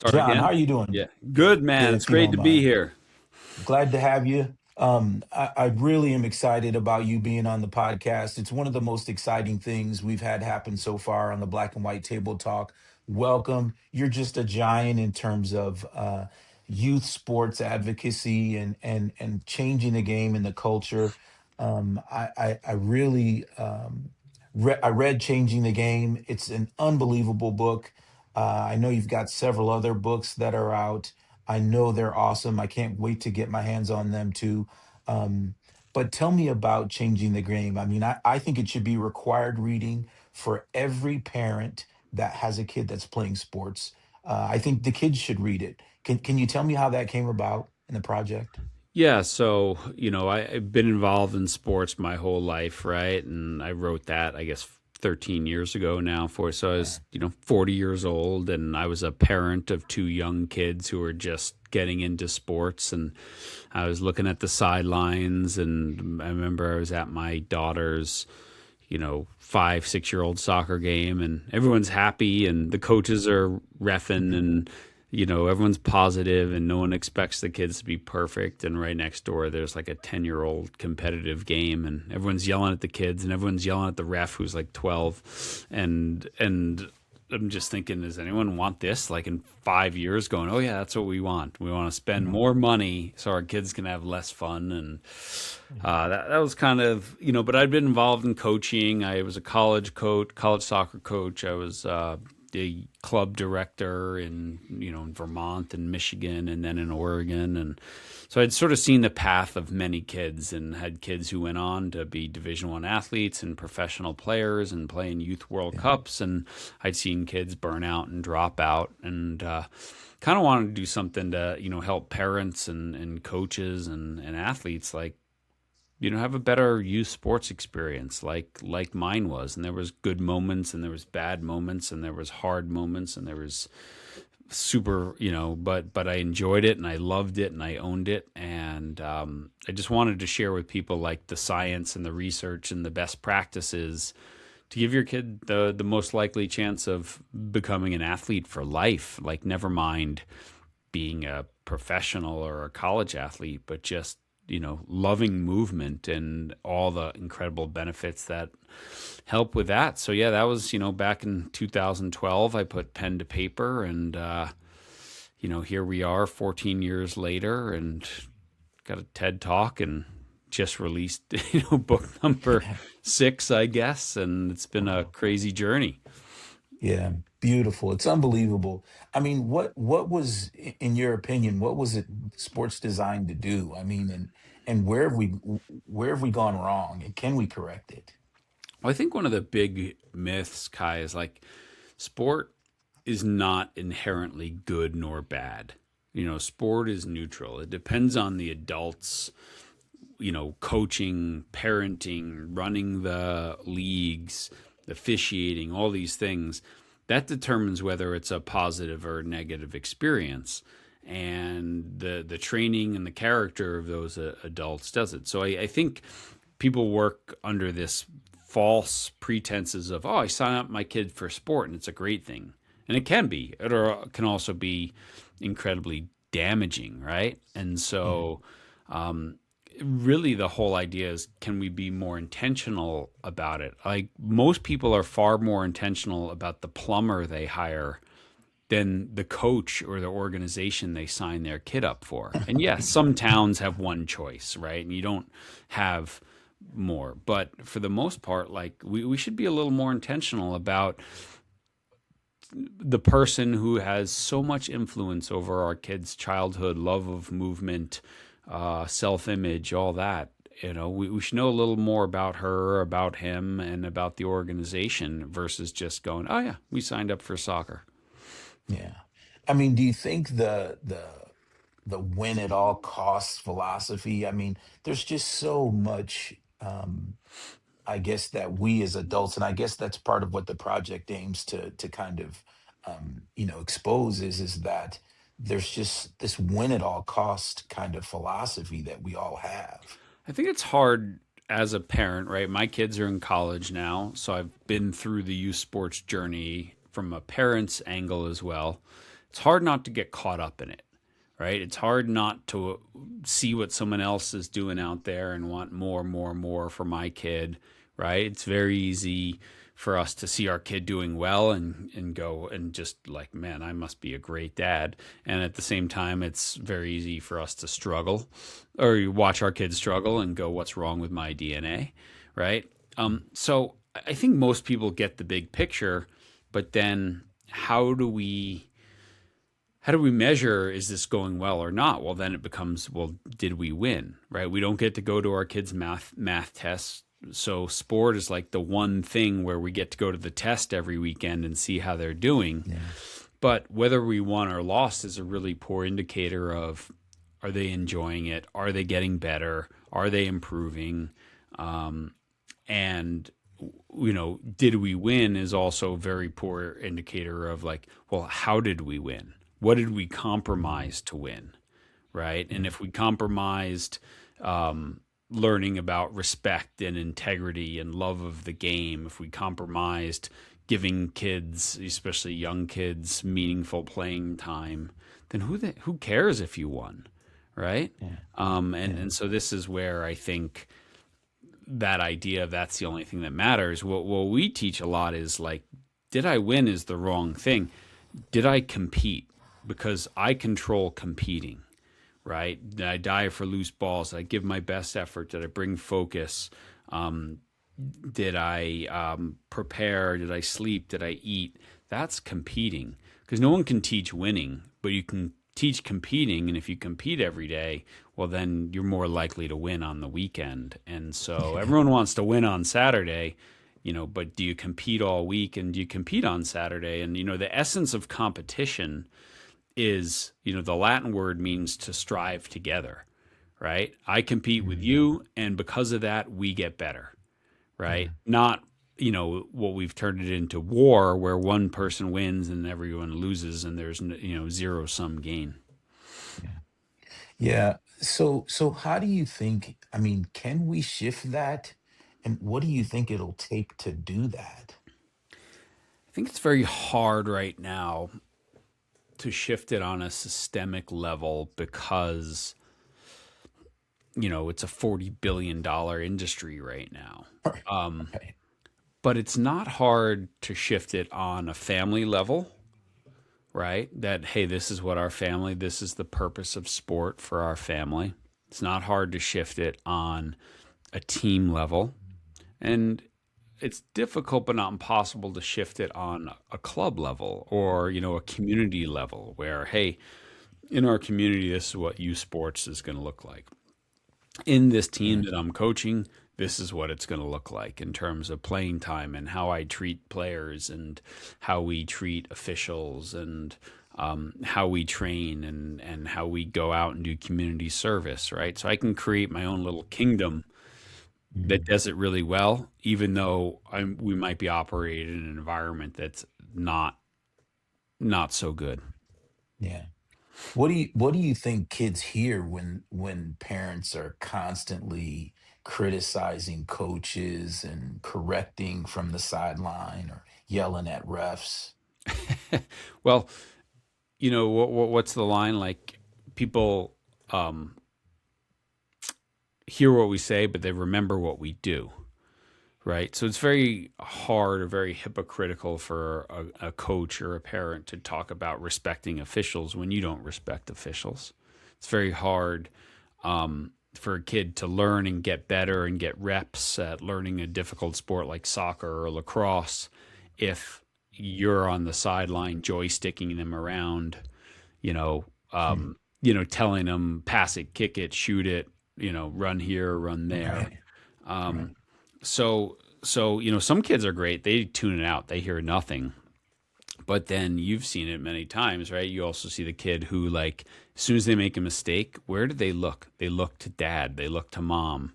Start John, how again? are you doing? Yeah. Good, man. It's If you great don't to be mind. here. Glad to have you. I really am excited about you being on the podcast. It's one of the most exciting things we've had happen so far on the Black and White Table Talk. Welcome. You're just a giant in terms of youth sports advocacy and changing the game and the culture. I really I read Changing the Game. It's an unbelievable book. I know you've got several other books that are out. I know they're awesome. I can't wait to get my hands on them too. Um, but tell me about Changing the Game. I mean, I think it should be required reading for every parent that has a kid that's playing sports. I think the kids should read it. Can you tell me how that came about in the project? Yeah, so, I've been involved in sports my whole life, right? And I wrote that, I guess, 13 years ago now so I Yeah. was, 40 years old, and I was a parent of two young kids who were just getting into sports, and I was looking at the sidelines, and I remember I was at my daughter's 5, 6 year old soccer game, and everyone's happy, and the coaches are refing, and everyone's positive, and no one expects the kids to be perfect. And right next door, there's like a 10-year-old competitive game, and everyone's yelling at the kids, and everyone's yelling at the ref who's like 12, and I'm just thinking, does anyone want this? Like in 5 years, going, oh yeah, that's what we want. We want to spend Mhm. more money so our kids can have less fun, and that was kind of, but I'd been involved in coaching. I was a college coach, college soccer coach. I was a club director in Vermont and Michigan, and then in Oregon, and so I'd sort of seen the path of many kids, and had kids who went on to be Division 1 athletes and professional players and playing youth World Yeah. Cups, and I'd seen kids burn out and drop out, and kind of wanted to do something to help parents and coaches and athletes, like have a better youth sports experience, like mine was. And there was good moments, and there was bad moments, and there was hard moments, and there was super, but I enjoyed it, and I loved it, and I owned it. And I just wanted to share with people, like, the science and the research and the best practices to give your kid the most likely chance of becoming an athlete for life. Like, never mind being a professional or a college athlete, but just, loving movement and all the incredible benefits that help with that. So yeah, that was, back in 2012, I put pen to paper, and here we are 14 years later, and got a TED Talk, and just released, book number 6, I guess, and it's been a Wow. crazy journey. Yeah, beautiful. It's unbelievable. I mean, what was, in your opinion, what was it sports designed to do? I mean, and where have we gone wrong, and can we correct it? Well, I think one of the big myths, Kai, is like sport is not inherently good nor bad. Sport is neutral. It depends on the adults, coaching, parenting, running the leagues, officiating, all these things. That determines whether it's a positive or negative experience. And the training and the character of those adults does it. So I think people work under this false pretenses of, oh, I sign up my kid for sport and it's a great thing. And it can be, it can also be incredibly damaging, right? And Yeah. so, really, the whole idea is, can we be more intentional about it? Like, most people are far more intentional about the plumber they hire than the coach or the organization they sign their kid up for. And yes, some towns have one choice, right? And you don't have more. But for the most part, like, we should be a little more intentional about the person who has so much influence over our kids' childhood, love of movement, self image, all that. We should know a little more about her, about him, and about the organization, versus just going, oh, yeah, we signed up for soccer. Yeah. I mean, do you think the win at all costs philosophy? I mean, there's just so much I guess that we as adults, and I guess that's part of what the project aims to kind of expose is that there's just this win at all cost kind of philosophy that we all have. I think it's hard as a parent, right? My kids are in college now, so I've been through the youth sports journey from a parent's angle as well. it's hard not to get caught up in it, right? It's hard not to see what someone else is doing out there and want more, more, more for my kid, right? It's very easy for us to see our kid doing well and go and just like, man, I must be a great dad. And at the same time, it's very easy for us to struggle or you watch our kids struggle and go, what's wrong with my DNA, right? So I think most people get the big picture, but then how do we measure is this going well or not? Well, then it becomes, well, did we win, right? We don't get to go to our kids' math tests. So sport is like the one thing where we get to go to the test every weekend and see how they're doing. Yeah. But whether we won or lost is a really poor indicator of, are they enjoying it? Are they getting better? Are they improving? And did we win is also a very poor indicator of like, well, how did we win? What did we Mhm. compromise to win? Right. And Yeah. if we compromised learning about respect and integrity and love of the game, if we compromised giving kids, especially young kids, meaningful playing time, then who cares if you won? Right. Yeah. And Yeah. so this is where I think that idea of that's the only thing that matters. What we teach a lot is like, did I win is the wrong thing. Did I compete? Because I control competing, right? Did I dive for loose balls? Did I give my best effort? Did I bring focus? Um, did I prepare? Did I sleep? Did I eat? That's competing because no one can teach winning, but you can teach competing. And if you compete every day, well, then you're more likely to win on the weekend. And so Yeah. everyone wants to win on Saturday, but do you compete all week and do you compete on Saturday? And, the essence of competition is, the Latin word means to strive together, right? I compete with Mhm. you, and because of that, we get better, right? Yeah. Not, what we've turned it into war where one person wins and everyone loses and there's, zero sum gain. Yeah. Yeah. So how do you think, I mean, can we shift that? And what do you think it'll take to do that? I think it's very hard right now to shift it on a systemic level because, it's a $40 billion industry right now. Right. Um, Right. but it's not hard to shift it on a family level, right? That, hey, this is what our family, this is the purpose of sport for our family. It's not hard to shift it on a team level. And it's difficult but not impossible to shift it on a club level or, a community level where, hey, in our community, this is what youth sports is going to look like. In this team Yeah. that I'm coaching, this is what it's going to look like in terms of playing time and how I treat players and how we treat officials and how we train and how we go out and do community service, right? So I can create my own little kingdom that Mhm. does it really well, even though we might be operating in an environment that's not so good. Yeah. What do you think kids hear when parents are constantly criticizing coaches and correcting from the sideline or yelling at refs? Well, what's the line like? People um, hear what we say, but they remember what we do, right? So it's very hard or very hypocritical for a coach or a parent to talk about respecting officials when you don't respect officials. It's very hard for a kid to learn and get better and get reps at learning a difficult sport like soccer or lacrosse if you're on the sideline joysticking them around, you know, Hmm. telling them pass it, kick it, shoot it, run here, run there. Right. Right. Um, so some kids are great. They tune it out. They hear nothing. But then you've seen it many times, right? You also see the kid who, like, as soon as they make a mistake, where do they look? They look to dad, they look to mom,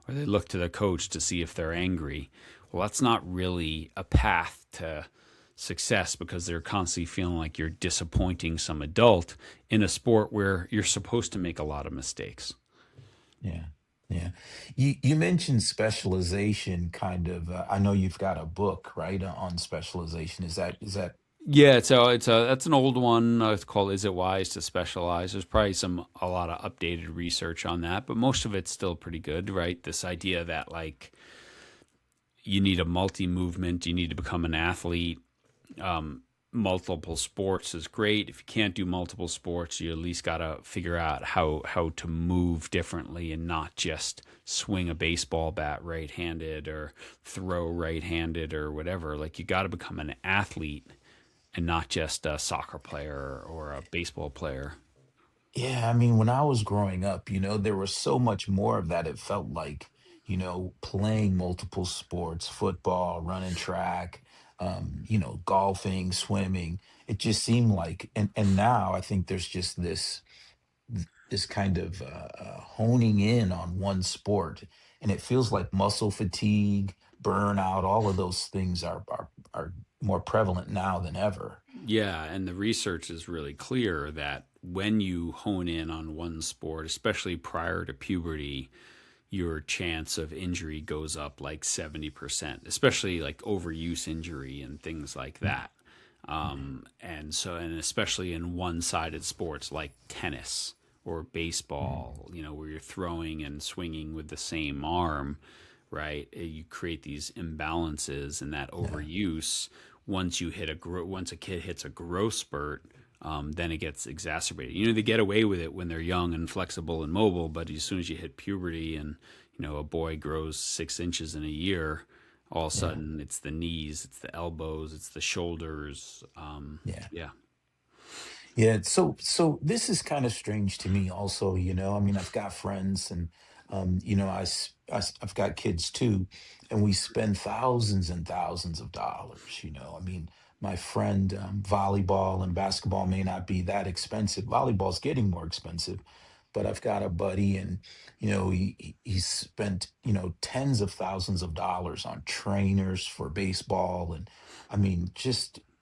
or they look to the coach to see if they're angry. Well, that's not really a path to success because they're constantly feeling like you're disappointing some adult in a sport where you're supposed to make a lot of mistakes. Yeah. Yeah. You mentioned specialization kind of I know you've got a book, right, on specialization. Is that Yeah, so it's a that's an old one. It's called "Is It Wise to Specialize?" There's probably a lot of updated research on that, but most of it's still pretty good, right? This idea that like you need a multi movement, you need to become an athlete. Multiple sports is great. If you can't do multiple sports, you at least got to figure out how to move differently and not just swing a baseball bat right-handed or throw right-handed or whatever. Like you got to become an athlete and not just a soccer player or a baseball player. Yeah, I mean, when I was growing up, there was so much more of that. It felt like, playing multiple sports, football, running track, golfing, swimming. It just seemed like, and now I think there's just this kind of honing in on one sport, and it feels like muscle fatigue, burnout, all of those things are more prevalent now than ever. Yeah, and the research is really clear that when you hone in on one sport, especially prior to puberty, your chance of injury goes up like 70%, especially like overuse injury and things like Mm, that. And especially in one sided sports like tennis or mm, baseball, where you're throwing and swinging with the same arm, right? You create these imbalances and that yeah, overuse. Once a kid hits a growth spurt, then it gets exacerbated. They get away with it when they're young and flexible and mobile, but as soon as you hit puberty and a boy grows 6 inches in a year, all of a yeah, sudden it's the knees, it's the elbows, it's the shoulders. yeah. Yeah. Yeah, so this is kind of strange to me also, I mean, I've got friends and I've got kids too, and we spend thousands and thousands of dollars, I mean, my friend, volleyball and basketball may not be that expensive. Volleyball's getting more expensive, but I've got a buddy and he's spent, tens of thousands of dollars on trainers for baseball, and I mean,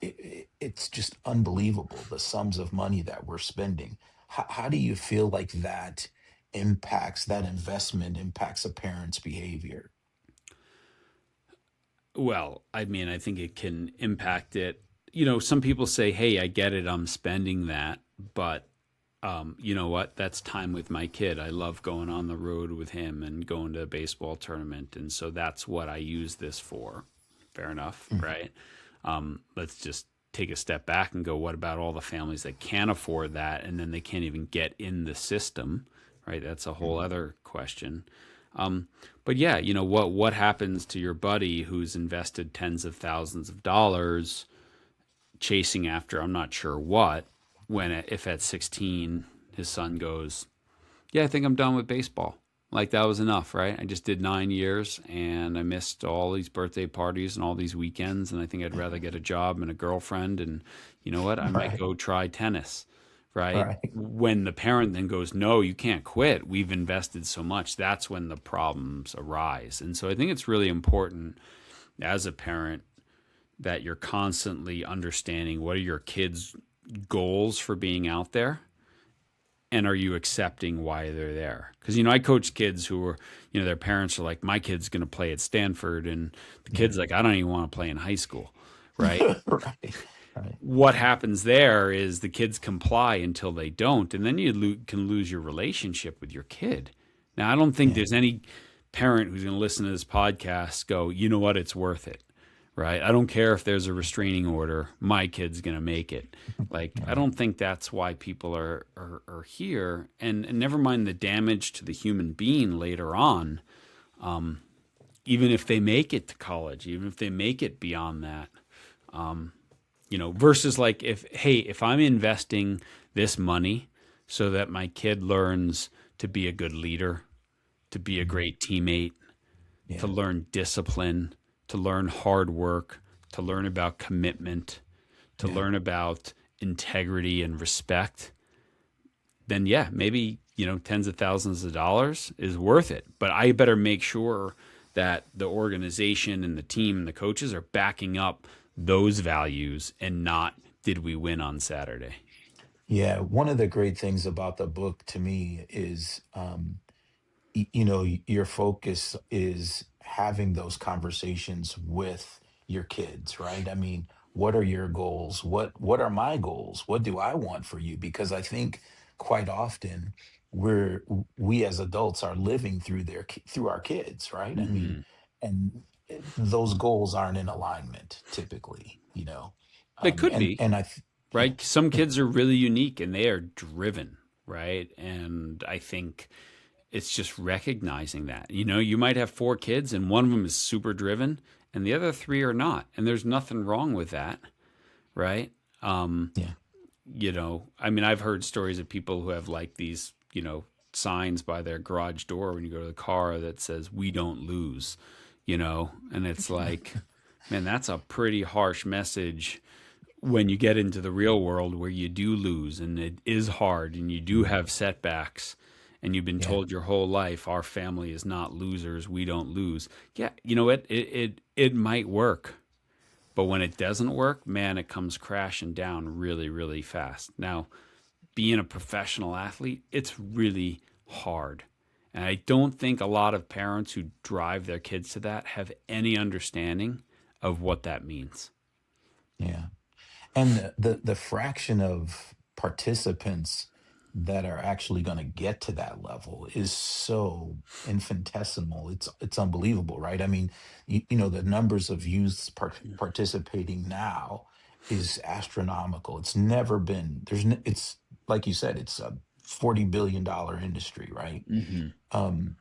it's just unbelievable the sums of money that we're spending. How do you feel like that investment impacts a parent's behavior? Well, I mean, I think it can impact it. Some people say, hey, I get it, I'm spending that, but you know what? That's time with my kid. I love going on the road with him and going to a baseball tournament. And so that's what I use this for. Fair enough, Mm, right? Let's just take a step back and go, what about all the families that can't afford that and then they can't even get in the system, right? That's a whole mm, other question. Um, but yeah, what happens to your buddy who's invested tens of thousands of dollars chasing after I'm not sure what when if at 16 his son goes, yeah, I think I'm done with baseball. Like that was enough, right? I just did 9 years and I missed all these birthday parties and all these weekends. And I think I'd rather get a job and a girlfriend. And you know what? I might right, go try tennis, right? right. When the parent then goes, no, you can't quit. We've invested so much. That's when the problems arise. And so I think it's really important as a parent that you're constantly understanding what are your kids' goals for being out there and are you accepting why they're there? Because I coach kids who are, their parents are like, my kid's going to play at Stanford, and the Yeah. kid's like, I don't even want to play in high school, right? Right, right. What happens there is the kids comply until they don't, and then you can lose your relationship with your kid. Now, I don't think Yeah, there's any parent who's going to listen to this podcast go, you know what, it's worth it, right? I don't care if there's a restraining order, my kid's going to make it. Like, I right. don't think that's why people are here. And never mind the damage to the human being later on, even if they make it to college, even if they make it beyond that, versus like if I'm investing this money so that my kid learns to be a good leader, to be a Mm, great teammate, to yeah, learn discipline, to learn hard work, to learn about commitment, to yeah. learn about integrity and respect, then yeah, maybe, tens of thousands of dollars is worth it. But I better make sure that the organization and the team and the coaches are backing up those values and not did we win on Saturday. Yeah, one of the great things about the book to me is your focus is having those conversations with your kids, right? I mean, what are your goals? What are my goals? What do I want for you? Because I think quite often we as adults are living through through our kids, right? I mean, Mhm. and those goals aren't in alignment typically, you know. They could And be, yeah, right? Some kids are really unique and they are driven, right? And I think it's just recognizing that. You know, you might have four kids and one of them is super driven and the other three are not. And there's nothing wrong with that, right? Um, yeah, I mean, I've heard stories of people who have like these, signs by their garage door when you go to the car that says, "We don't lose," and it's like, man, that's a pretty harsh message when you get into the real world where you do lose and it is hard and you do mm, have setbacks and you've been yeah, told your whole life our family is not losers, we don't lose. Yeah, you know what? It might work, but when it doesn't work, man, it comes crashing down really, really fast. Now, being a professional athlete, it's really hard. And I don't think a lot of parents who drive their kids to that have any understanding of what that means. yeah. And the fraction of participants that are actually going to get to that level is so infinitesimal. It's unbelievable, right? I mean, you know, the numbers of youths participating now is astronomical. It's never been it's like you said, it's a $40 billion industry, right? Hmm. um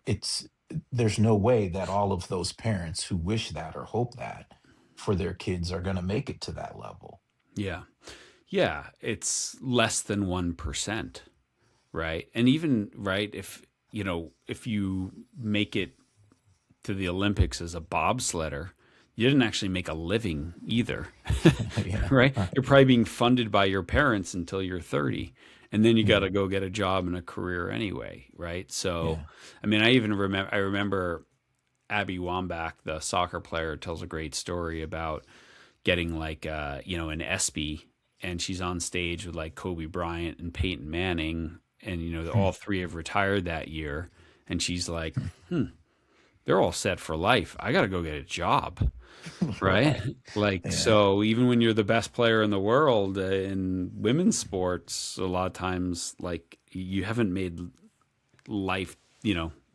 it's there's no way that all of those parents who wish that or hope that for their kids are going to make it to that level. Yeah. Yeah. It's less than 1%, right? And even, right, if you make it to the Olympics as a bobsledder, you didn't actually make a living either, Yeah, right? right. You're probably being funded by your parents until you're 30. And then you got Yeah, to go get a job and a career anyway, right? So, yeah. I mean, I remember Abby Wambach, the soccer player, tells a great story about getting like an ESPY, and she's on stage with like Kobe Bryant and Peyton Manning, and Hmm, all three have retired that year, and she's like, they're all set for life. I got to go get a job, right? right. Like, Yeah, so even when you're the best player in the world in women's sports, a lot of times, like, you haven't made life,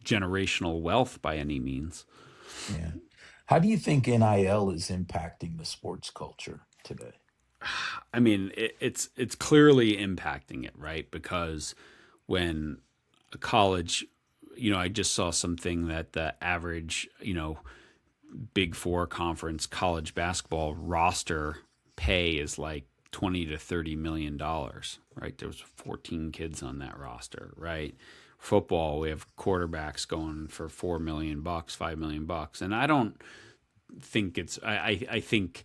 generational wealth by any means. yeah. How do you think NIL is impacting the sports culture today? I mean, it's clearly impacting it, right? Because when a college, I just saw something that the average, Big Four conference college basketball roster pay is like 20 to 30 million dollars, right? There was 14 kids on that roster, right? Football, we have quarterbacks going for 4 million bucks, 5 million bucks, and I don't think I think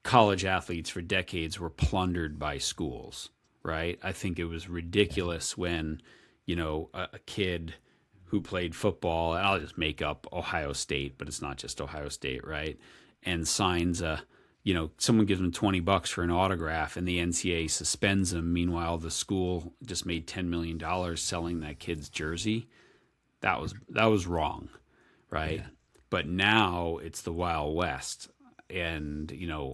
college athletes for decades were plundered by schools, right? I think it was Yeah, ridiculous when, a kid who played football, and I'll just make up Ohio State, but it's not just Ohio State, right? And signs someone gives him $20 for an autograph and the NCAA suspends him. Meanwhile, the school just made $10 million selling that kid's jersey. That was wrong, right? yeah, But now it's the Wild West, and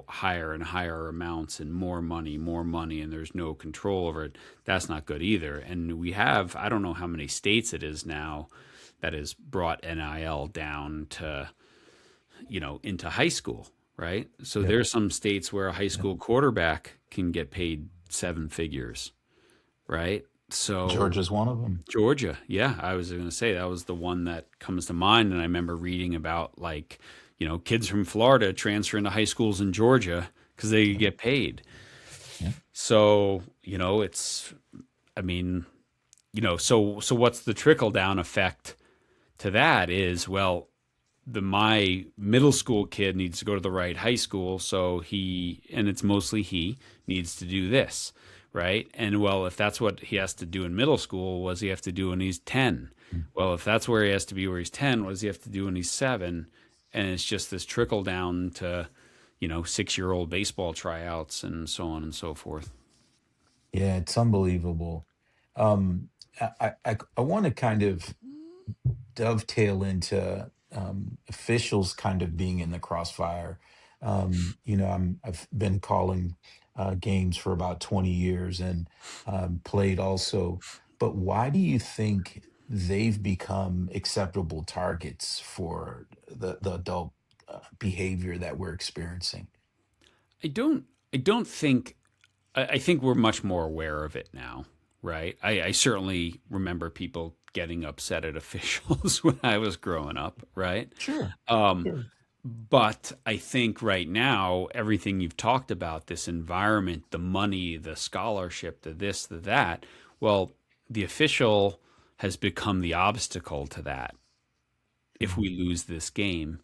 higher and higher amounts and more money, and there's no control over it. That's not good either. And we have, I don't know how many states it is now that has brought NIL down to into high school, right? So yep, there's some states where a high yep. school quarterback can get paid seven figures, right? So Georgia's one of them. Georgia, yeah, I was going to say that was the one that comes to mind, and I remember reading about, like, kids from Florida transferring to high schools in Georgia because they could Yep, get paid. yep, So I mean, so what's the trickle down effect to that? Is, well, my middle school kid needs to go to the right high school, so and it's mostly he needs to do this, right? And, well, if that's what he has to do in middle school, what does he have to do when he's 10? mm, Well, if that's where he has to be where he's 10, what does he have to do when he's 7? And it's just this trickle down to 6-year-old baseball tryouts and so on and so forth. yeah. It's unbelievable. Um, I want to kind of dovetail into officials kind of being in the crossfire. I've been calling games for about 20 years and played also. But why do you think they've become acceptable targets for the adult behavior that we're experiencing? I don't. I don't think. I think we're much more aware of it now, right? I certainly remember people getting upset at officials when I was growing up, right? Sure. Um, Sure. but I think right now, everything you've talked about, this environment, the money, the scholarship, the this, the that, well, the official has become the obstacle to that if Mm, we lose this game.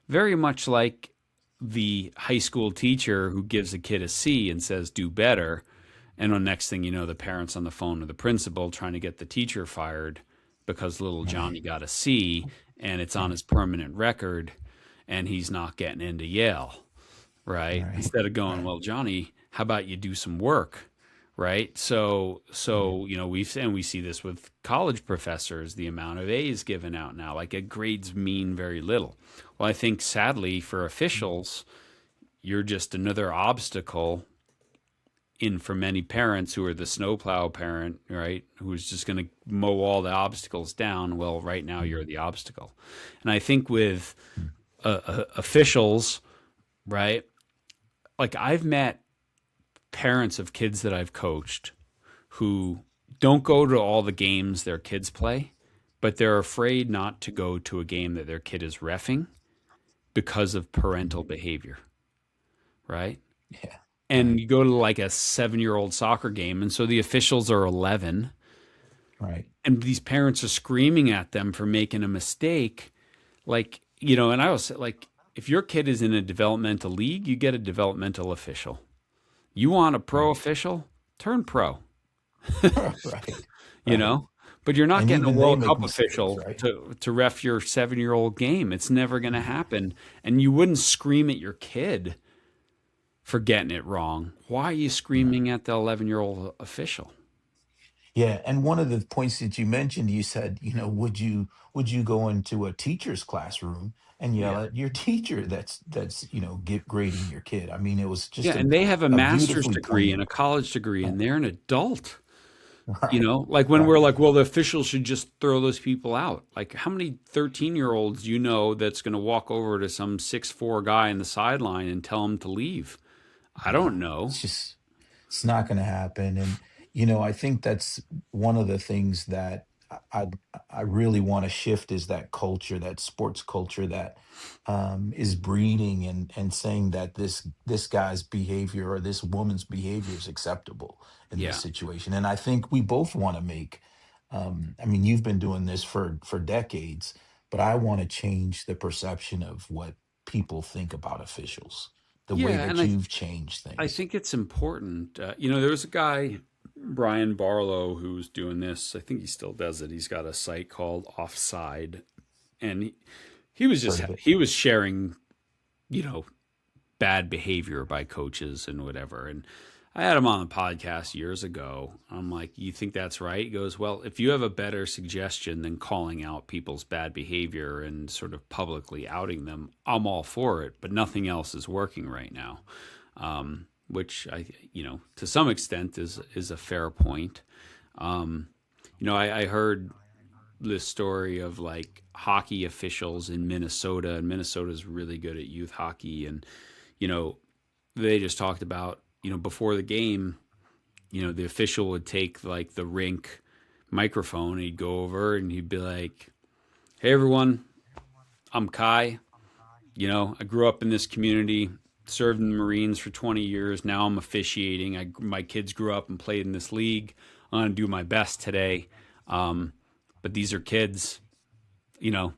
Very much like the high school teacher who gives a kid a C and says, do better. And the next thing you know, the parents on the phone with the principal trying to get the teacher fired because little right. Johnny got a C and it's on Right. his permanent record and he's not getting into Yale, right? Right. Instead of going, Right. well, Johnny, how about you do some work, right? Right. We see this with college professors, the amount of A's given out now, like grades mean very little. Well, I think sadly for officials, you're just another obstacle in for many parents who are the snowplow parent, right? Who's just going to mow all the obstacles down. Well, right now Mm, you're the obstacle. And I think with mm, officials, right? Like I've met parents of kids that I've coached who don't go to all the games their kids play, but they're afraid not to go to a game that their kid is reffing because of mm. parental behavior, right? Yeah. And Right. you go to like a 7 year old soccer game, and so the officials are 11, Right. and these parents are screaming at them for making a mistake. Like, and I was like, if your kid is in a developmental league, you get a developmental official. You want a pro Right. official? Turn pro, Right. you Right. know? But you're not And getting a even they World make Cup mistakes, official right? to ref your 7 year old game. It's never going to Mm. happen. And you wouldn't scream at your kid for getting it wrong. Why are you Yeah. screaming at the 11-year-old official? Yeah, and one of the points that you mentioned, you said, would you go into a teacher's classroom and Yeah. yell at your teacher get grading your kid? I mean, it was Yeah. just And they have a a master's beautifully degree and pointed. a college degree, and Right. they're an adult. Right. Like when Right. we're like, well, the officials should just throw those people out. Like, how many 13-year-olds that's going to walk over to some 6'4" guy in the sideline and tell him to leave? I Yeah. don't know. It's not going to happen. And I think that's one of the things that I really want to shift is that culture, that sports culture that is breeding and saying that this guy's behavior or this woman's behavior is acceptable in this Yeah. situation. And I think we both want to make. I mean, you've been doing this for decades, but I want to change the perception of what people think about officials, the way Yeah. And that you've changed I things. think it's important. There was a guy, Brian Barlow, who's doing this. I think he still does it. He's got a site called Offside. And he was just, Heard of it. he was sharing, you know, bad behavior by coaches and whatever. And I had him on the podcast years ago. I'm like, you think that's right? He goes, well, if you have a better suggestion than calling out people's bad behavior and sort of publicly outing them, I'm all for it. But nothing else is working right now, which to some extent is a fair point. I heard this story of like hockey officials in Minnesota, and Minnesota's really good at youth hockey, and you know they just talked about, before the game, the official would take like the rink microphone and he'd go over and he'd be like, hey everyone, I'm Kai. I grew up in this community, served in the Marines for 20 years. Now I'm officiating. My kids grew up and played in this league. I'm going to do my best today. Um, but these are kids. you know,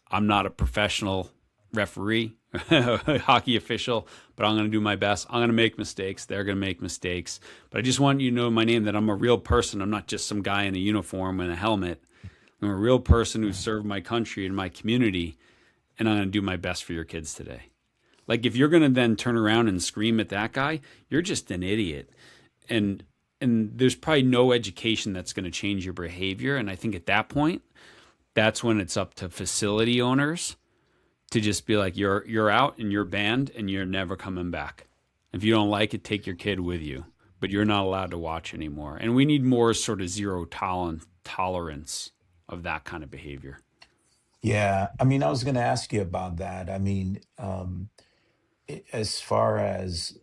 I'm not a professional referee, hockey official, but I'm going to do my best. I'm going to make mistakes. They're going to make mistakes. But I just want you to know my name, that I'm a real person. I'm not just some guy in a uniform and a helmet. I'm a real person who Right. served my country and my community, and I'm going to do my best for your kids today. Like if you're going to then turn around and scream at that guy, you're just an idiot. And there's probably no education that's going to change your behavior. And I think at that point, that's when it's up to facility owners to just be like, you're out and you're banned and you're never coming back. If you don't like it, take your kid with you, but you're not allowed to watch anymore. And we need more sort of zero tolerance of that kind of behavior. Yeah, I mean, I was going to ask you about that. I mean, as far as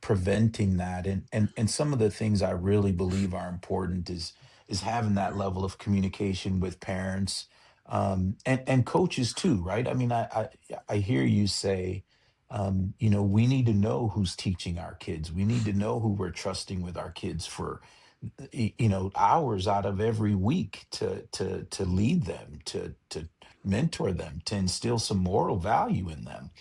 preventing that, and some of the things I really believe are important is having that level of communication with parents, and coaches too, right? I mean, I hear you say, we need to know who's teaching our kids. We need to know who we're trusting with our kids for, hours out of every week to lead them, to mentor them, to instill some moral value in them.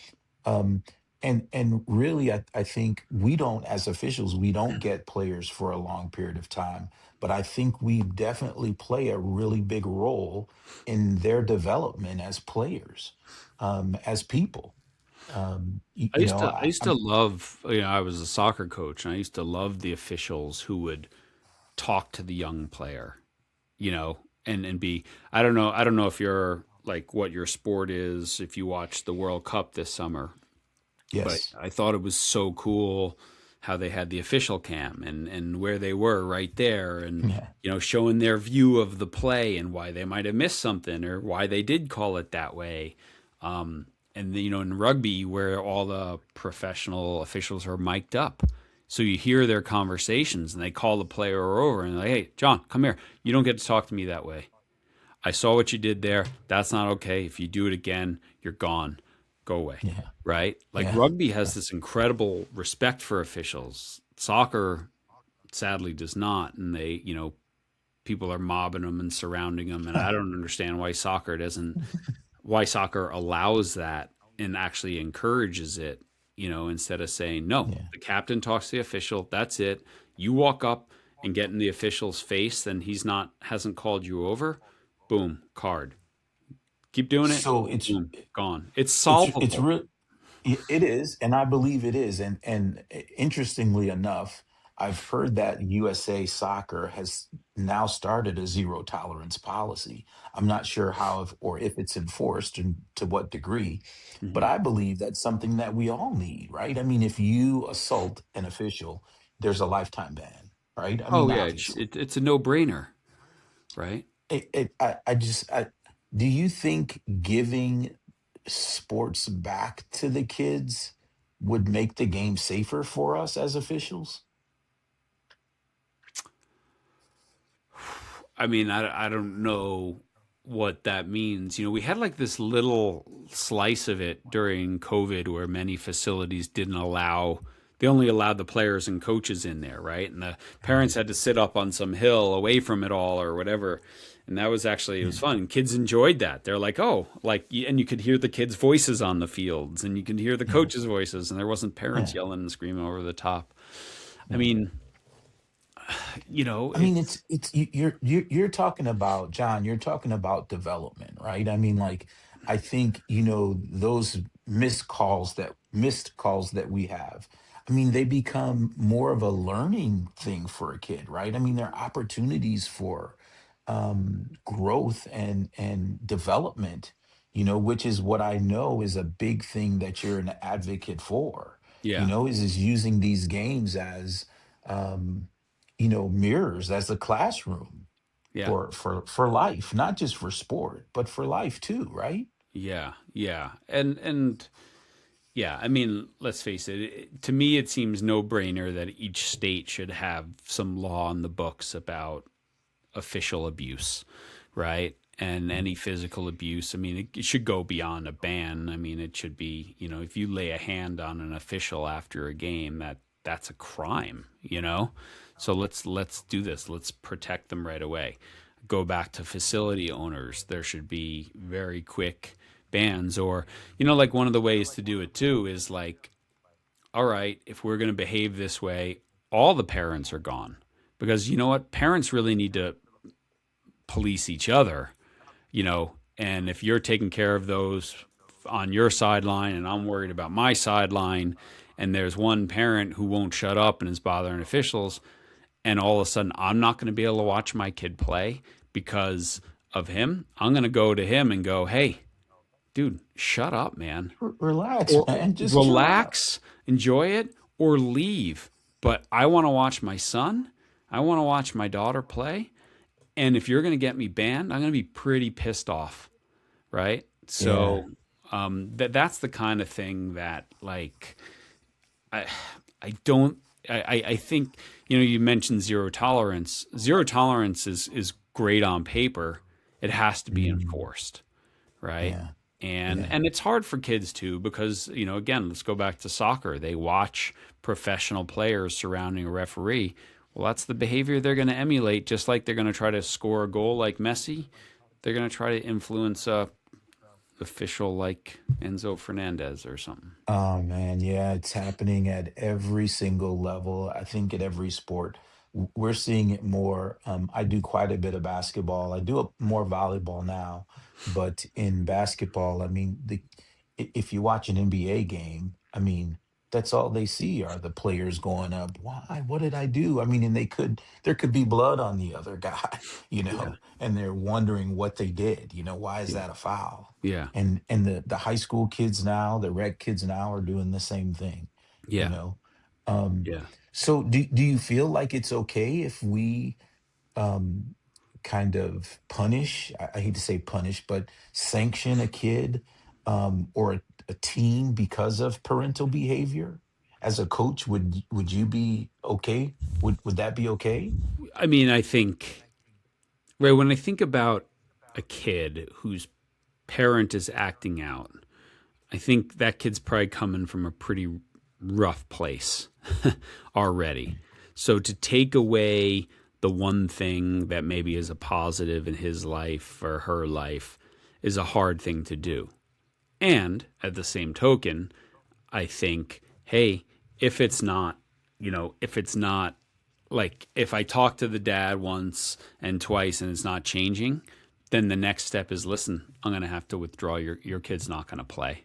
um, and really, I think we don't, as officials, we don't get players for a long period of time, but I think we definitely play a really big role in their development as players, as people. I used to I'm love, I was a soccer coach and I used to love the officials who would talk to the young player, and be, I don't know if you're like what your sport is, if you watch the World Cup this summer, but yes, I thought it was so cool how they had the official cam and where they were right there, and yeah, showing their view of the play and why they might have missed something or why they did call it that way. And in rugby where all the professional officials are mic'd up, so you hear their conversations and they call the player over and they're like, "Hey, John, come here. You don't get to talk to me that way. I saw what you did there. That's not okay. If you do it again, you're gone. Go away." yeah, Right? Like yeah, rugby has yeah, this incredible respect for officials. Soccer sadly does not. And people are mobbing them and surrounding them. And I don't understand why soccer allows that and actually encourages it, instead of saying, no, yeah. the captain talks to the official. That's it. You walk up and get in the official's face, then hasn't called you over. Boom, card. Keep doing it. So Boom, gone. It's it's solvable. real. It is, and I believe it is. And interestingly enough, I've heard that USA Soccer has now started a zero tolerance policy. I'm not sure how or if it's enforced and to what degree, but Mhm. I believe that's something that we all need, right? I mean, if you assault an official, there's a lifetime ban, right? I Oh mean, yeah, obviously. it's a no brainer, right? Do you think giving sports back to the kids would make the game safer for us as officials? I mean, I don't know what that means. We had like this little slice of it during COVID where many facilities they only allowed the players and coaches in there, right? And the parents Mhm. had to sit up on some hill away from it all or whatever. And that was actually, it was Yeah, fun. Kids enjoyed that. They're like, oh, and you could hear the kids' voices on the fields and you could hear the yeah, coaches' voices, and there wasn't parents yeah, yelling and screaming over the top. I yeah. mean, I mean, it's, you're talking about, John. You're talking about development, right? I mean, like, I think those missed calls that we have. I mean, they become more of a learning thing for a kid, right? I mean, they're opportunities for growth and development. Which is what I know is a big thing that you're an advocate for. yeah, Is using these games as um, mirrors as a classroom yeah. for life, not just for sport, but for life too, right? Yeah, yeah. And yeah, I mean, let's face it, to me it seems no-brainer that each state should have some law in the books about official abuse, right? And Mm. any physical abuse. I mean, it should go beyond a ban. I mean, it should be, if you lay a hand on an official after a game, that's a crime, you know? So let's do this. Let's protect them right away. Go back to facility owners. There should be very quick bans, or like one of the ways to do it too is like, all right, if we're going to behave this way, all the parents are gone, because you know what? Parents really need to police each other, and if you're taking care of those on your sideline and I'm worried about my sideline, and there's one parent who won't shut up and is bothering officials, and all of a sudden I'm not going to be able to watch my kid play because of him, I'm going to go to him and go, hey, dude, shut up, man. Relax, Or man. Just chill out. relax, enjoy it, or leave. But I want to watch my son. I want to watch my daughter play. And if you're going to get me banned, I'm going to be pretty pissed off, right? Yeah. So that's the kind of thing that like I I don't I think you mentioned zero tolerance. Zero tolerance is great on paper. It has to be Mm, enforced, right? yeah. And Yeah. it's hard for kids too because again, let's go back to soccer. They watch professional players surrounding a referee. Well, that's the behavior they're going to emulate, just like they're going to try to score a goal like Messi. They're going to try to influence a official like Enzo Fernandez or something. Oh man, yeah, it's happening at every single level. I think at every sport. We're seeing it more. I do quite a bit of basketball. I do more volleyball now, but in basketball, I mean, if you watch an NBA game, I mean, that's all they see are the players going up. Why? What did I do? I mean, and there could be blood on the other guy, Yeah, and they're wondering what they did. Why is yeah, that a foul? yeah, And the high school kids now, the rec kids now are doing the same thing, you yeah, know. Um, yeah. so do you feel like it's okay if we um kind of punish, I hate to say punish, but sanction a kid or a team because of parental behavior? As a coach, would you be okay? Would that be okay? I mean, I think right when I think about a kid whose parent is acting out, I think that kid's probably coming from a pretty rough place already. So to take away the one thing that maybe is a positive in his life or her life is a hard thing to do. And at the same token, I think, hey, if it's not, if it's not like if I talk to the dad once and twice and it's not changing, then the next step is listen, I'm going to have to withdraw your kid's not going to play.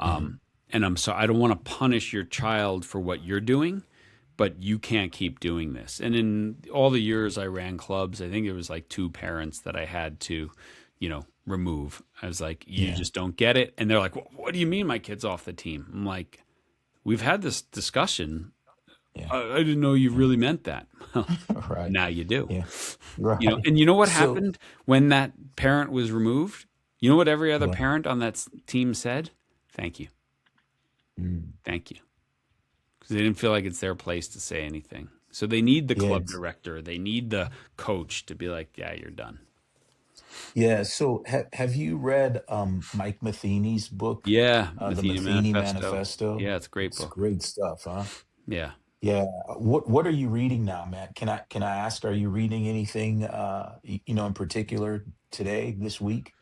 Mm, And I'm sorry, I don't want to punish your child for what you're doing, but you can't keep doing this. And in all the years I ran clubs, I think it was like two parents that I had to, remove. I was like, you yeah, just don't get it. And they're like, what do you mean my kid's off the team? I'm like, we've had this discussion. yeah, I didn't know you yeah. really meant that. Well, Right. now you do. Yeah. Right. And you know what So happened when that parent was removed? You know what every other what? parent on that team said? Thank you. Mm, Thank you. Because they didn't feel like it's their place to say anything. So they need the yeah, club director, they need the coach to be like, yeah, you're done. yeah. So have you read Mike Matheny's book, Yeah, The Matheny Matheny Manifesto. Manifesto? Yeah, it's a great It's book. great stuff, huh? Yeah. Yeah. What are you reading now, Matt? Can I ask, are you reading anything in particular today, this week?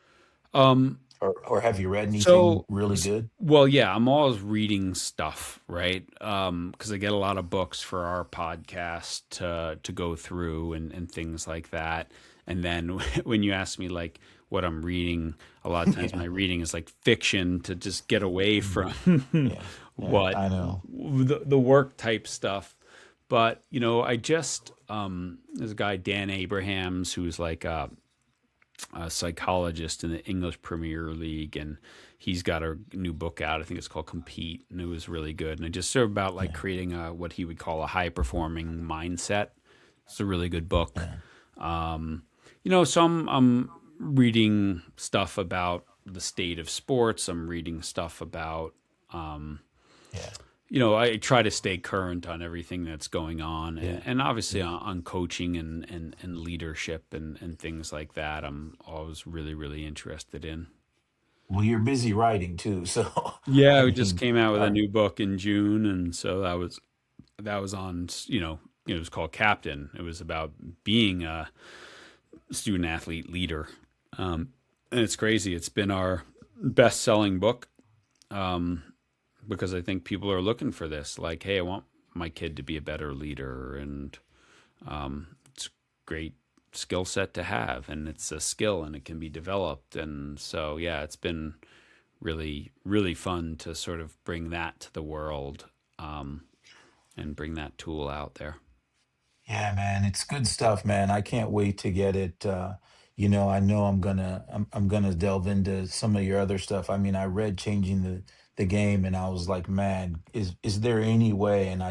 Um, Or have you read anything So, really good? well, yeah, I'm always reading stuff, right? Because I get a lot of books for our podcast to go through and things like that. And then when you ask me like what I'm reading, a lot of times my Yeah. reading is like fiction to just get away Mm, from yeah. Yeah, what I know. the work type stuff. But I just there's a guy Dan Abrahams who's like a psychologist in the English Premier League, and he's got a new book out. I think it's called Compete, and it was really good. And it just sort of about like Yeah. creating what he would call a high performing mindset. It's a really good book. Yeah. So I'm reading stuff about the state of sports. I'm reading stuff about Yeah. I try to stay current on everything that's going on, and, Yeah. and obviously Yeah. on coaching and leadership and things like that. I'm always really, really interested in. Well, you're busy writing too, so Yeah, I we just mean, came out with a are new book in June, and so that was on. It was called Captain. It was about being a student athlete leader, and it's crazy. It's been our best selling book because I think people are looking for this. Like, hey, I want my kid to be a better leader, and it's a great skill set to have, and it's a skill, and it can be developed. And so, yeah, it's been really, really fun to sort of bring that to the world and bring that tool out there. yeah, man, it's good stuff, man. I can't wait to get it. I know I'm gonna delve into some of your other stuff. I mean, I read Changing the Game, and I was like, man, is there any way? And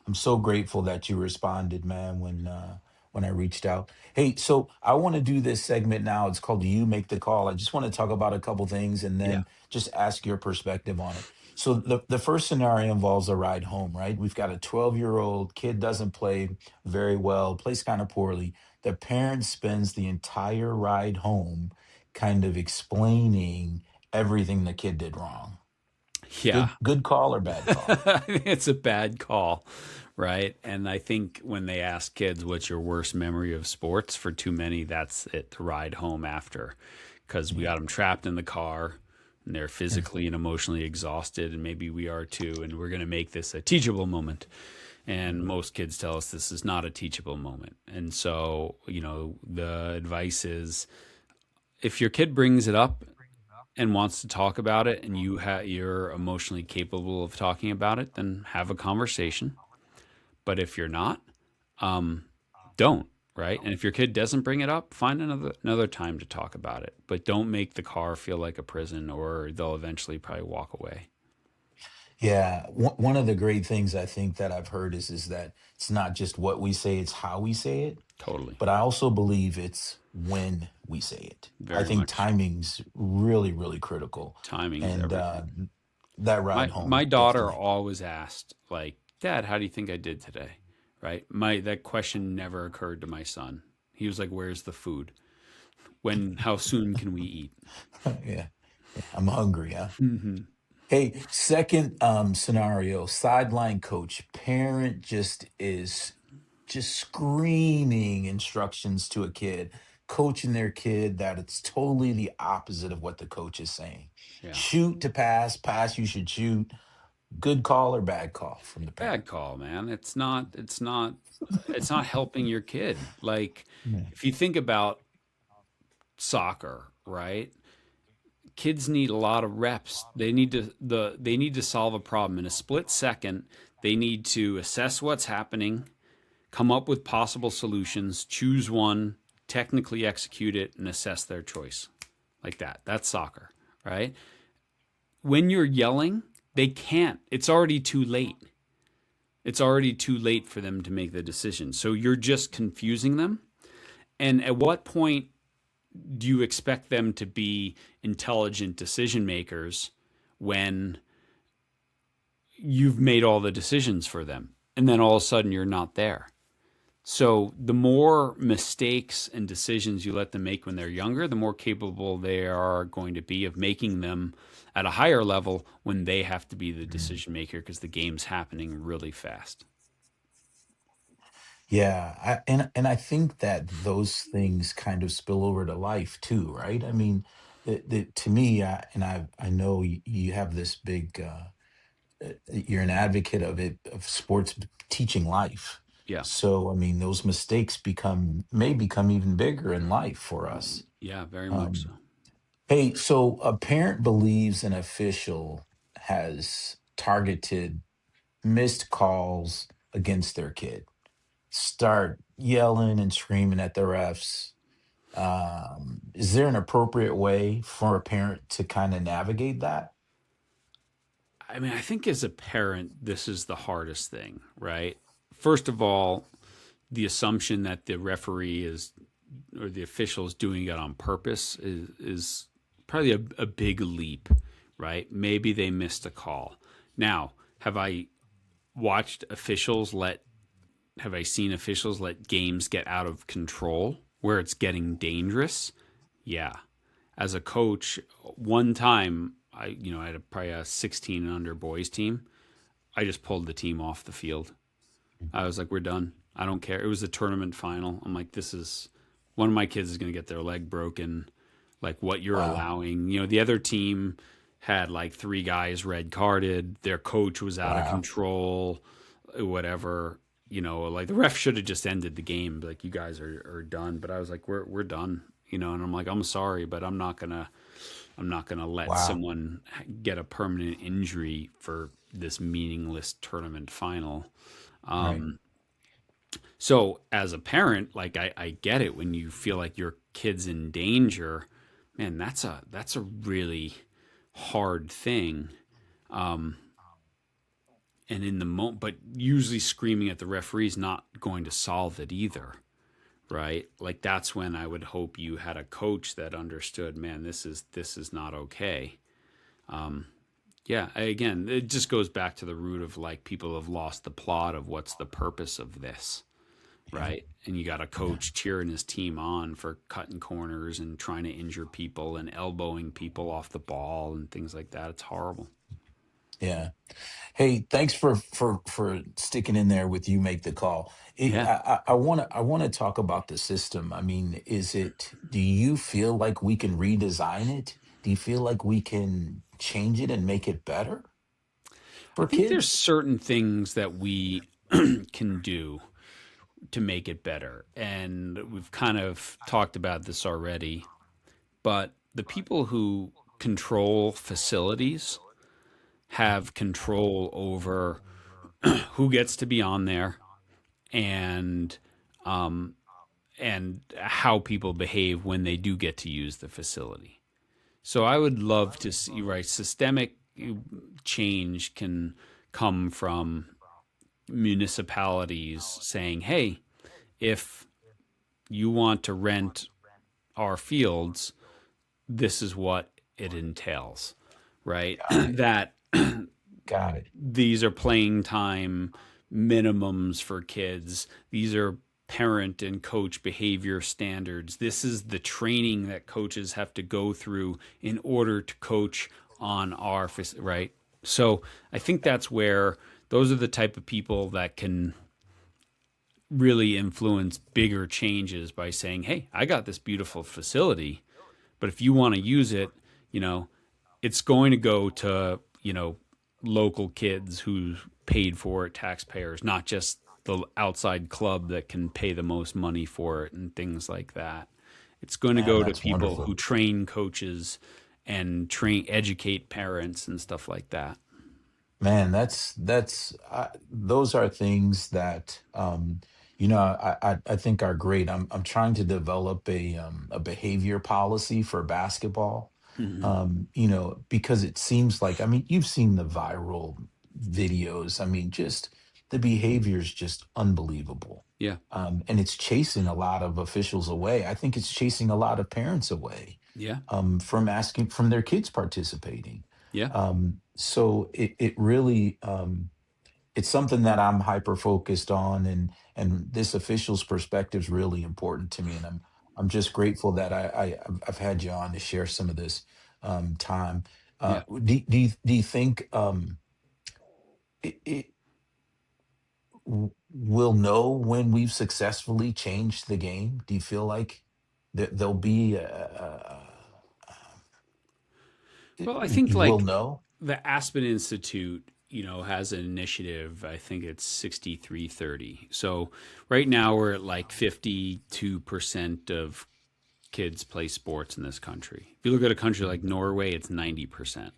I'm so grateful that you responded, man, when I reached out. Hey, so I want to do this segment now. It's called You Make the Call. I just want to talk about a couple things and Yeah. then just ask your perspective on it. So the first scenario involves a ride home, right? We've got a 12-year-old kid, doesn't play very well, plays kind of poorly. The parent spends the entire ride home kind of explaining everything the kid did wrong. Yeah. Good call or bad call? It's a bad call, right? And I think when they ask kids, what's your worst memory of sports? For too many, that's it, the ride home after. Because we Yeah. got them trapped in the car and they're Yeah. physically and emotionally exhausted. And maybe we are too. And we're going to make this a teachable moment. And most kids tell us this is not a teachable moment. And so, the advice is if your kid brings it up and wants to talk about it and you're emotionally capable of talking about it, then have a conversation. But if you're not, um, don't, right? And if your kid doesn't bring it up, find another time to talk about it. But don't make the car feel like a prison, or they'll eventually probably walk away. Yeah, one of the great things I think that I've heard is that it's not just what we say, it's how we say it. Totally. But I also believe it's when we say it. I Very think much. timing's really, really critical. Timing's And everything. that ride My home, daughter definitely. always asked, like, Dad, how do you think I did today? Right? My That question never occurred to my son. He was like, Where's the food? How soon can we eat? Yeah, yeah, I'm hungry, huh? Hmm. Hey, second scenario, sideline coach, parent just screaming instructions to a kid, coaching their kid that it's totally the opposite of what the coach is saying. Yeah. Shoot to pass, pass you should shoot. Good call or bad call from the parent? Bad call, man. It's not helping your kid. Like, Yeah. if you think about soccer, right? Kids need a lot of reps. They need to solve a problem in a split second. They need to assess what's happening, come up with possible solutions, choose one, technically execute it, and assess their choice. Like that. That's soccer, right? When you're yelling, they can't. It's already too late. It's already too late for them to make the decision. So you're just confusing them. And at what point do you expect them to be intelligent decision makers when you've made all the decisions for them and then all of a sudden you're not there? So the more mistakes and decisions you let them make when they're younger, the more capable they are going to be of making them at a higher level when they have to be the Mm. decision maker because the game's happening really fast. Yeah, and I think that those things kind of spill over to life too, right? I mean, to me, I know you have this big you're an advocate of it, of sports teaching life. Yeah. So, I mean, those mistakes may become even bigger in life for us. Yeah, very much so. Um, hey, so a parent believes an official has targeted missed calls against their kid. Start yelling and screaming at the refs. Is there an appropriate way for a parent to kind of navigate that? I mean, I think as a parent, this is the hardest thing, right? First of all, the assumption that the referee is or the official is doing it on purpose is probably a big leap, right? Maybe they missed a call. Now, watched officials let have I seen officials let games get out of control where it's getting dangerous? Yeah. As a coach, one time I had probably a 16 and under boys team. I just pulled the team off the field. I was like, we're done. I don't care. It was a tournament final. I'm like, this is one of my kids is going to get their leg broken. Like what you're Wow. allowing. The other team had like three guys red carded. Their coach was out of Wow. control, whatever. Like the ref should have just ended the game. Like you guys are done. But I was like, we're done. And I'm like, I'm sorry, but I'm not gonna let Wow. someone get a permanent injury for this meaningless tournament final. Right. Um, So as a parent, like I get it when you feel like your kid's in danger, man, that's a really hard thing. Um, and in the moment, but usually screaming at the referee is not going to solve it either, right? Like that's when I would hope you had a coach that understood, man, this is not okay. Um, yeah, again, it just goes back to the root of like people have lost the plot of what's the purpose of this, Yeah. right? And you got a Yeah. coach cheering his team on for cutting corners and trying to injure people and elbowing people off the ball and things like that. It's horrible. Yeah. Hey, thanks for sticking in there with you make the call. Yeah. I want to talk about the system. I mean, do you feel like we can redesign it? Do you feel like we can change it and make it better I for think there's kids? certain things that we can do to make it better. And we've kind of talked about this already, but the people who control facilities have control over who gets to be on there and um, and how people behave when they do get to use the facility. So I would love to see, right, systemic change can come from municipalities saying, hey, if you want to rent our fields, this is what it entails, right? Got it. That Got it. these are playing time minimums for kids. These are parent and coach behavior standards. This is the training that coaches have to go through in order to coach on our right. So I think that's where those are the type of people that can really influence bigger changes by saying, "Hey, I got this beautiful facility, but if you want to use it, you know, it's going to go to, local kids who paid for it, taxpayers, not just the outside club that can pay the most money for it and things like that. It's going to Man, go to that's people who wonderful. train coaches and educate parents and stuff like that." Man, those are things that I think are great. I'm trying to develop a behavior policy for basketball. Hmm. Because it seems like, I mean, you've seen the viral videos. I mean, just the behavior is just unbelievable. Yeah. And it's chasing a lot of officials away. I think it's chasing a lot of parents away Yeah. from their kids participating. Yeah. So it really it's something that I'm hyper focused on, and this official's perspective is really important to me, and I'm just grateful that I've had you on to share some of this time. Yeah. Do you think it we'll know when we've successfully changed the game? Do you feel like there'll be Well, I think we'll like know? the Aspen Institute, has an initiative. I think it's 63-30. So right now we're at like 52% of kids play sports in this country. If you look at a country like Norway, it's 90%.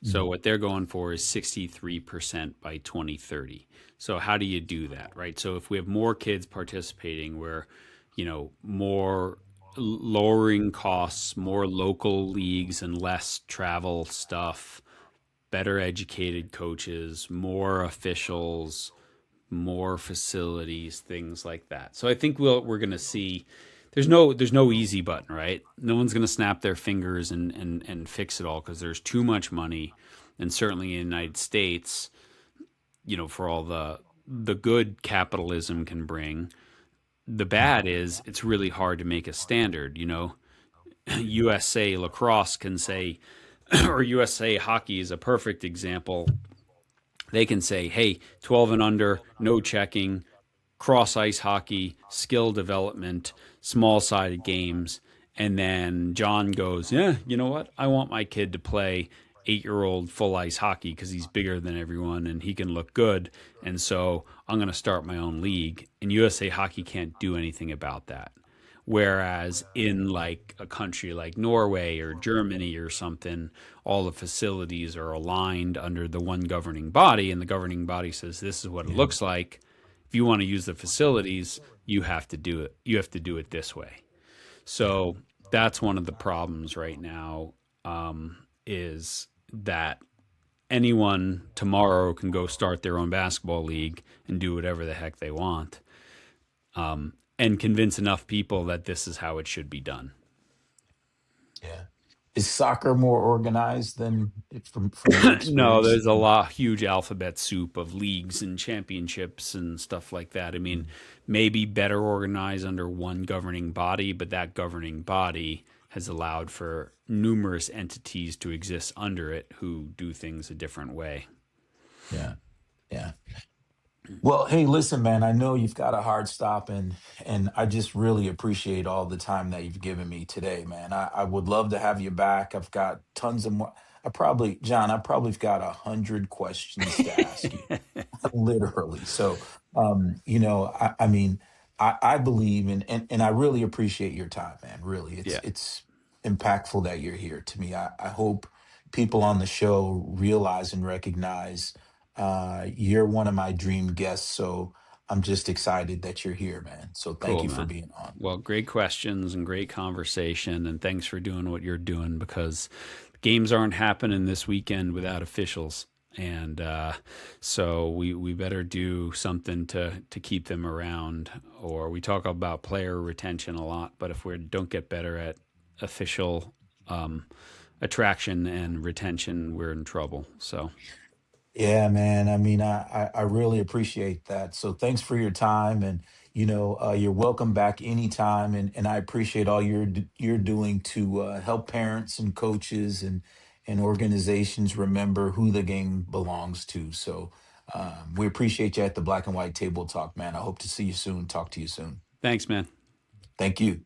So Mm, what they're going for is 63% by 2030. So how do you do that, right? So if we have more kids participating, where, more lowering costs, more local leagues and less travel stuff, better educated coaches, more officials, more facilities, things like that. So I think we're going to see there's no easy button, right? No one's going to snap their fingers and fix it all because there's too much money, and certainly in the United States, for all the good capitalism can bring, the mm, bad is it's really hard to make a standard. USA lacrosse can say, or USA hockey is a perfect example. They can say, hey, 12 and under, no checking, cross ice hockey, skill development, small sided games. And then John goes, yeah, you know what? I want my kid to play 8-year-old full ice hockey because he's bigger than everyone and he can look good. And so I'm going to start my own league. And USA Hockey can't do anything about that. Whereas in like a country like Norway or Germany or something, all the facilities are aligned under the one governing body, and the governing body says this is what it yeah. looks like. If if you want to use the facilities, you have to do it. You have to do it this way. Yeah. So that's one of the problems right now, is that anyone tomorrow can go start their own basketball league and do whatever the heck they want, and convince enough people that this is how it should be done. Yeah. Is soccer more organized than from your No, experience? there's a lot huge alphabet soup of leagues and championships and stuff like that. I mean, Mm, maybe better organized under one governing body, but that governing body has allowed for numerous entities to exist under it who do things a different way. yeah. Yeah. Well, hey, listen, man, I know you've got a hard stop and I just really appreciate all the time that you've given me today, man. I would love to have you back. I've got tons of more. John, I probably have got 100 questions to ask you. Literally. So, I mean, I believe and I really appreciate your time, man. Really, Yeah, it's impactful that you're here. To me, I hope people on the show realize and recognize you're one of my dream guests. So I'm just excited that you're here, man. So thank cool, you for man. being on. Well, great questions and great conversation, and thanks for doing what you're doing because games aren't happening this weekend without officials. And so we better do something to keep them around. Or we talk about player retention a lot, but if we don't get better at official um, attraction and retention, we're in trouble. So Yeah, man. I mean, I really appreciate that. So thanks for your time, and you're welcome back anytime. And I appreciate all you're doing to help parents and coaches and organizations remember who the game belongs to. So we appreciate you at the Black and White Table Talk, man. I hope to see you soon. Talk to you soon. thanks, man. Thank you.